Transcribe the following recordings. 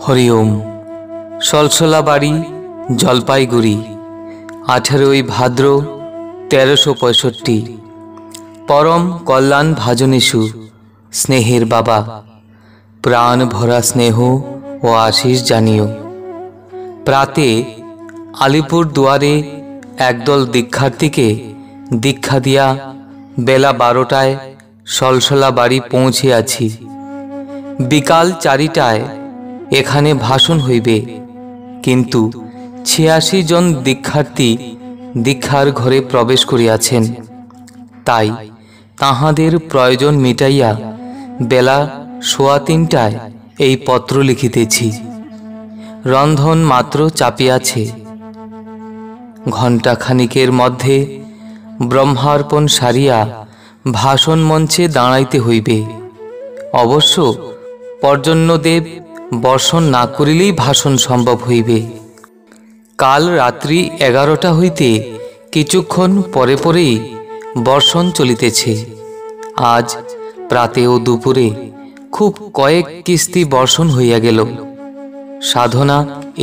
হরি ওম। সলসলাবাড়ি, জলপাইগুড়ি, 18ই ভাদ্র 1365। পরম কল্যাণ ভাজনেষু স্নেহের বাবা, প্রাণ ভরা স্নেহ ও আশিস জানিও। প্রাতে আলিপুর দুয়ারে একদল দীক্ষার্থীকে দীক্ষা দিয়া বেলা 12টায় সলসলাবাড়ি পৌঁছে আছি। বিকাল 4টায় এখানে ভাষণ হইবে, কিন্তু 86 জন দীক্ষার্থী দীক্ষার ঘরে প্রবেশ করিয়াছেন। তাই তাহাদের প্রয়োজন মিটাইয়া বেলা 3:15টায় এই পত্র লিখিতেছি। রন্ধন মাত্র চাপিয়াছে। ঘণ্টাখানিকের মধ্যে ব্রহ্মার্পণ সারিয়া ভাষণ মঞ্চে দাঁড়াইতে হইবে। অবশ্য পর্জন্যদেব বর্ষণ না করিলেই ভাষণ সম্ভব হইবে। কাল রাত্রি 11টা হইতে কিছুক্ষণ পরে পরেই বর্ষণ চলিতেছে। আজ প্রাতে ও দুপুরে খুব কয়েক কিস্তি বর্ষণ হইয়া গেল। সাধনা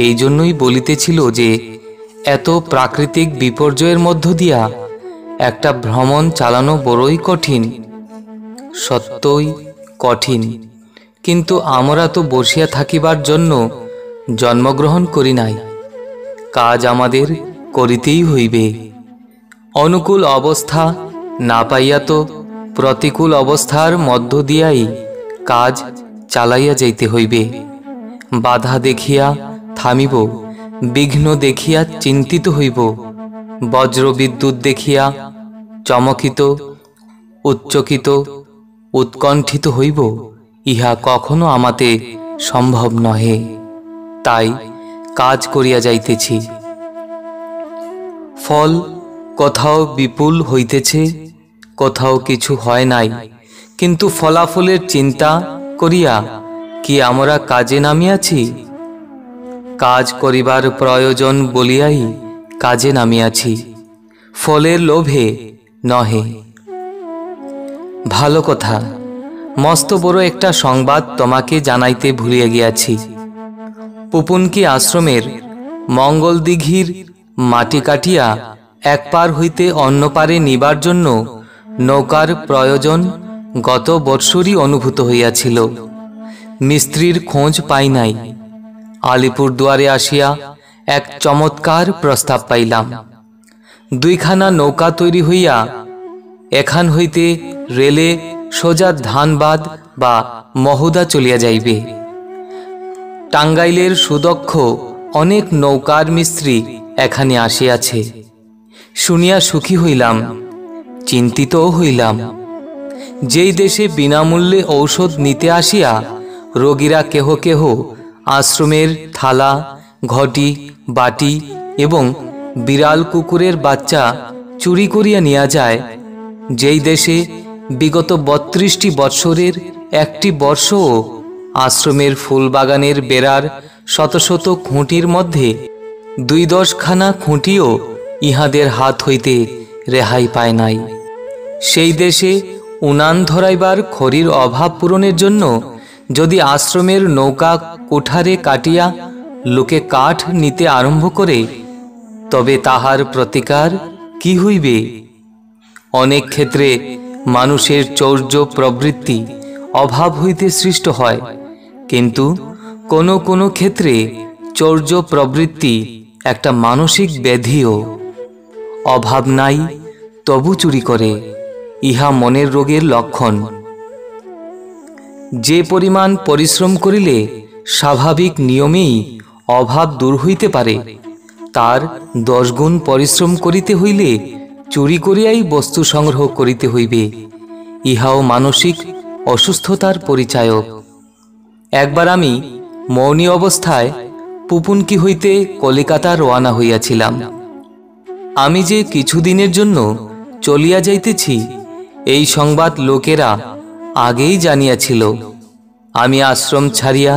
এই জন্যই বলিতেছিল যে এত প্রাকৃতিক বিপর্যয়ের মধ্য দিয়া একটা ভ্রমণ চালানো বড়ই কঠিন। সত্যই কঠিন, কিন্তু আমরা তো বসিয়া থাকিবার জন্য জন্মগ্রহণ করি নাই। কাজ আমাদের করিতেই হইবে। অনুকূল অবস্থা না পাইয়া তো প্রতিকূল অবস্থার মধ্য দিয়াই কাজ চালাইয়া যাইতে হইবে। বাধা দেখিয়া থামিব, বিঘ্ন দেখিয়া চিন্তিত হইব, বজ্র বিদ্যুৎ দেখিয়া চমকিত, উচ্চকিত, উৎকণ্ঠিত হইব, ইহা কখনো আমাতে সম্ভব নহে। তাই কাজ করিয়া যাইতেছি। ফল কোথাও বিপুল হইতেছে, কোথাও কিছু হয় নাই, কিন্তু ফলাফলের চিন্তা করিয়া কি আমরা কাজে নামিয়াছি? কাজ করিবার প্রয়োজন বলিয়াই কাজে নামিয়াছি, ফলের লোভে নহে। ভালো কথা, মস্ত বড় একটা সংবাদ তোমাকে জানাইতে ভুলিয়া গিয়াছি। পুপুনকি আশ্রমের মঙ্গল দিঘির মাটি কাটিয়া এক পার হইতে অন্য পারে নিবার জন্য নৌকার প্রয়োজন গত বৎসরই অনুভূত হইয়াছিল। মিস্ত্রির খোঁজ পাই নাই। আলিপুর দুয়ারে আসিয়া এক চমৎকার প্রস্তাব পাইলাম। 2খানা নৌকা তৈরি হইয়া এখান হইতে রেলে সোজা ধানবাদ বা মহুদা চলিয়া যাইবে। টাঙ্গাইলের সুদক্ষ অনেক নৌকার মিস্ত্রি এখানে আসিয়াছে। শুনিয়া সুখী হইলাম, চিন্তিতও হইলাম। যেই দেশে বিনামূল্যে ঔষধ নিতে আসিয়া রোগীরা কেহ কেহ আশ্রমের থালা, ঘটি, বাটি এবং বিড়াল কুকুরের বাচ্চা চুরি করিয়া নিয়া যায়, যেই দেশে বিগত 32টি বৎসরের একটি বর্ষও আশ্রমের ফুলবাগানের বেড়ার শত শত খুঁটির মধ্যে 2-10খানা খুঁটিও ইহাদের হাত হইতে রেহাই পায় নাই, সেই দেশে উনান ধরাইবার খড়ির অভাব পূরণের জন্য যদি আশ্রমের নৌকা কুঠারে কাটিয়া লোকে কাঠ নিতে আরম্ভ করে, তবে তাহার প্রতিকার কি হইবে? অনেক ক্ষেত্রে মানুষের চৌর্য প্রবৃত্তি অভাব হইতে সৃষ্ট হয়, কিন্তু কোনো কোনো ক্ষেত্রে চৌর্য প্রবৃত্তি একটা মানসিক ব্যাধিও। অভাব নাই তবু চুরি করে, ইহা মনের রোগের লক্ষণ। যে পরিমাণ পরিশ্রম করিলে স্বাভাবিক নিয়মেই অভাব দূর হইতে পারে, তার 10 গুণ পরিশ্রম করিতে হইলে চুরি করিয়াই বস্তু সংগ্রহ করিতে হইবে। ইহাও মানসিক অসুস্থতার পরিচায়ক। একবার আমি মৌনী অবস্থায় পুপুনকি হইতে কলিকাতা রওনা হইয়াছিলাম। আমি যে কিছুদিনের জন্য চলিয়া যাইতেছি, এই সংবাদ লোকেরা আগেই জানিয়াছিল। আমি আশ্রম ছাড়িয়া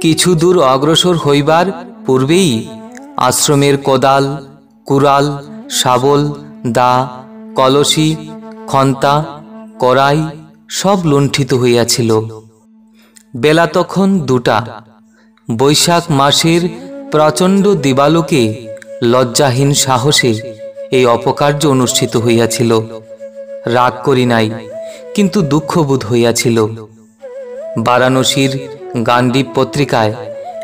কিছু দূর অগ্রসর হইবার পূর্বেই আশ্রমের কোদাল, কুড়াল, শাবল, দা, কলসি, খন্তা, কড়াই সব লুণ্ঠিত হইয়াছিল। বেলা তখন 2টা। বৈশাখ মাসের প্রচণ্ড দিবালোকে লজ্জাহীন সাহসে এই অপকার্য অনুষ্ঠিত হইয়াছিল। রাগ করি নাই, কিন্তু দুঃখবোধ হইয়াছিল। বারাণসীর গান্ডীব পত্রিকায়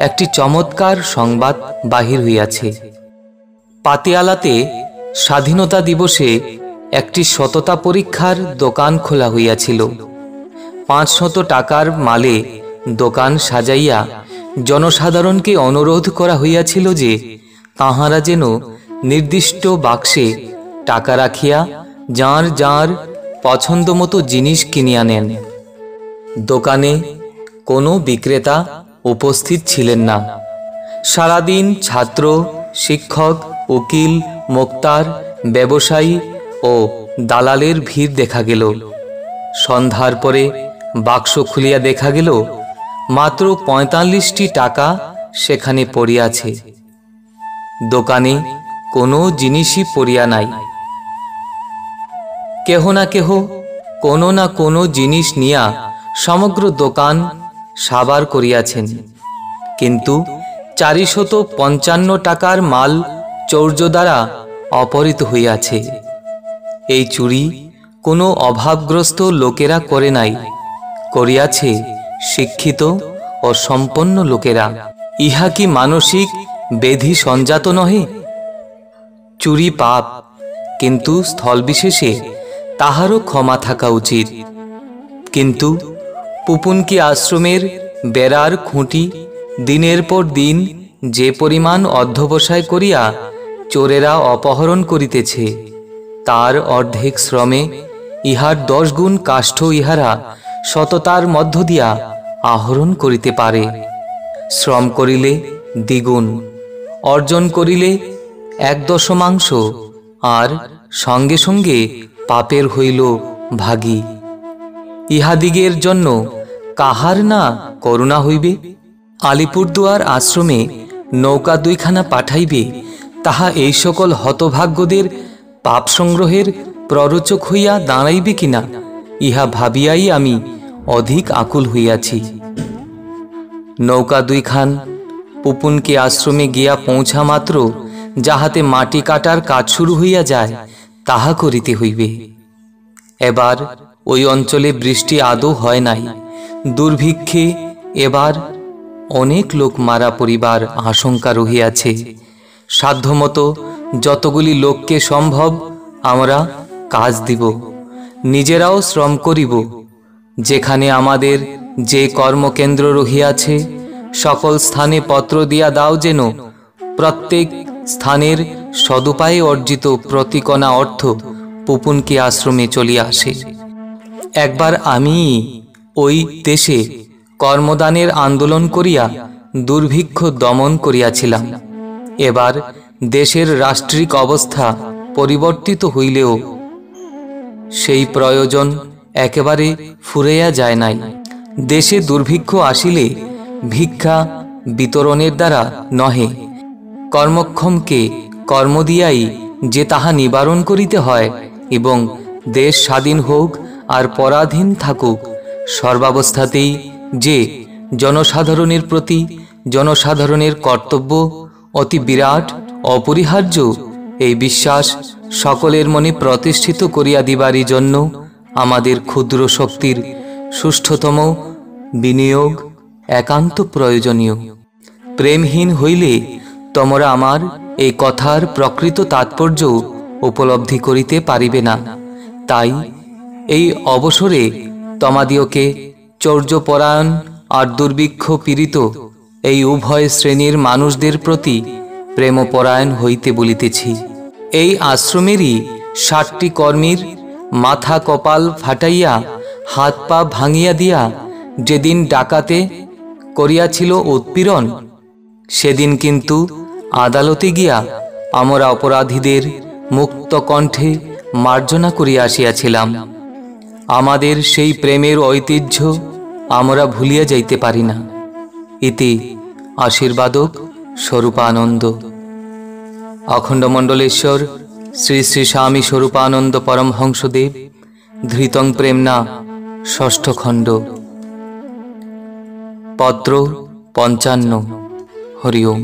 একটি চমৎকার সংবাদ বাহির হইয়াছে। পাতিয়ালাতে স্বাধীনতা দিবসে একটি সততা পরীক্ষার দোকান খোলা হইয়াছিল। 500 টাকার মালে দোকান সাজাইয়া জনসাধারণকে অনুরোধ করা হইয়াছিল যে তাহারা যেন নির্দিষ্ট বাক্সে টাকা রাখিয়া যার যার পছন্দ মতো জিনিস কিনিয়া নেন। দোকানে কোনো বিক্রেতা উপস্থিত ছিলেন না। সারাদিন ছাত্র, শিক্ষক, উকিল, মোক্তার, ব্যবসায়ী ও দালালের ভিড় দেখা গেল। সন্ধ্যার পরে বাক্স খুলিয়া দেখা গেল মাত্র 45টি টাকা সেখানে পড়িয়াছে। দোকানে কোনো জিনিসই পড়িয়া নাই। কেহ না কেহ কোনো না কোনো জিনিস নিয়া সমগ্র দোকান সাবার করিয়াছেন, কিন্তু 455 টাকার মাল চৌর্য দ্বারা অপহৃত হইয়াছে। এই চুরি কোনো অভাবগ্রস্ত লোকেরা করে নাই, করিয়াছে শিক্ষিত ও সম্পন্ন লোকেরা। ইহা কি মানসিক বেধি সঞ্জাত নহে? চুরি পাপ, কিন্তু স্থলবিশেষে তাহারও ক্ষমা থাকা উচিত। কিন্তু পুপুনকি আশ্রমের বেড়ার খুঁটি দিনের পর দিন যে পরিমাণ অধ্যবসায় করিয়া চোরেরা অপহরণ করিতেছে, তার অর্ধেক শ্রমে ইহার 10 গুণ কাষ্ঠ ইহারা সততার মধ্য দিয়া আহরণ করিতে পারে। শ্রম করিলে দ্বিগুণ, অর্জন করিলে 1/10, আর সঙ্গে সঙ্গে পাপের হইল ভাগী। ইহাদিগের জন্য কাহার না করুণা হইবে? আলিপুরদুয়ার আশ্রমে নৌকা 2খানা পাঠাইবে, তাহা এই সকল হতভাগ্যদের পাপ সংগ্রহের প্ররোচক হইয়া দাঁড়াইবে কিনা, ইহা ভাবিয়াই আমি অধিক আকুল হইয়াছি। নৌকা 2খান পুপুনকি আশ্রমে গিয়া পৌঁছা মাত্র যাহাতে মাটি কাটার কাজ শুরু হইয়া যায়, তাহা করিতে হইবে। এবার ওই অঞ্চলে বৃষ্টি আদৌ হয় নাই। দুর্ভিক্ষে এবার অনেক লোক মারা পড়িবার আশঙ্কা রহিয়াছে। সাধ্যমতো যতগুলি লোককে সম্ভব আমরা কাজ দিব, নিজেরাও শ্রম করিব। যেখানে আমাদের যে কর্মকেন্দ্র রহিয়াছে, সকল স্থানে পত্র দিয়া দাও যেন প্রত্যেক স্থানের সদুপায়ে অর্জিত প্রতিকণা অর্থ পুপুনকি আশ্রমে চলিয়া আসে। একবার আমি ওই দেশে কর্মদানের আন্দোলন করিয়া দুর্ভিক্ষ দমন করিয়াছিলাম। এবার দেশের রাষ্ট্রিক অবস্থা পরিবর্তিত হইলেও সেই প্রয়োজন একেবারে ফুরাইয়া যায় নাই। দেশে দুর্ভিক্ষ আসিলে ভিক্ষা বিতরণের দ্বারা নহে, কর্মক্ষমকে কর্ম দিয়াই যে তাহা নিবারণ করিতে হয়। এবং দেশ স্বাধীন হোক আর পরাধীন থাকুক, সর্বাবস্থাতেই যে জনসাধারণের প্রতি জনসাধারণের কর্তব্য অতি বিরাট অপরিহার্য, এই বিশ্বাস সকলের মনে প্রতিষ্ঠিত করিয়া দিবারই জন্য আমাদের ক্ষুদ্র শক্তির সুষ্ঠুতম বিনিয়োগ একান্ত প্রয়োজনীয়। প্রেমহীন হইলে তোমরা আমার এই কথার প্রকৃত তাৎপর্য উপলব্ধি করিতে পারিবে না। তাই এই অবসরে তোমাদিওকে চৌর্যপরায়ণ আর দুর্ভিক্ষ পীড়িত এই উভয় শ্রেণীর মানুষদের প্রতি প্রেমপরায়ণ হইতে বলিতেছি। এই আশ্রমেরই 60টি কর্মীর মাথা কপাল ফাটাইয়া হাত পা ভাঙিয়া দিয়া যেদিন ডাকাতে করিয়াছিল উৎপীড়ন, সেদিন কিন্তু আদালতে গিয়া আমরা অপরাধীদের মুক্ত কণ্ঠে মার্জনা করিয়া আসিয়াছিলাম। আমাদের সেই প্রেমের ঐতিহ্য আমরা ভুলিয়া যাইতে পারি না। ইতি আশীর্বাদক স্বরূপানন্দ। অখণ্ডমণ্ডলেশ্বর শ্রী শ্রী স্বামী স্বরূপানন্দ পরমহংসদেব, ধৃতং প্রেমনা, 6ষ্ঠ খণ্ড, পত্র 55। হরি ওম।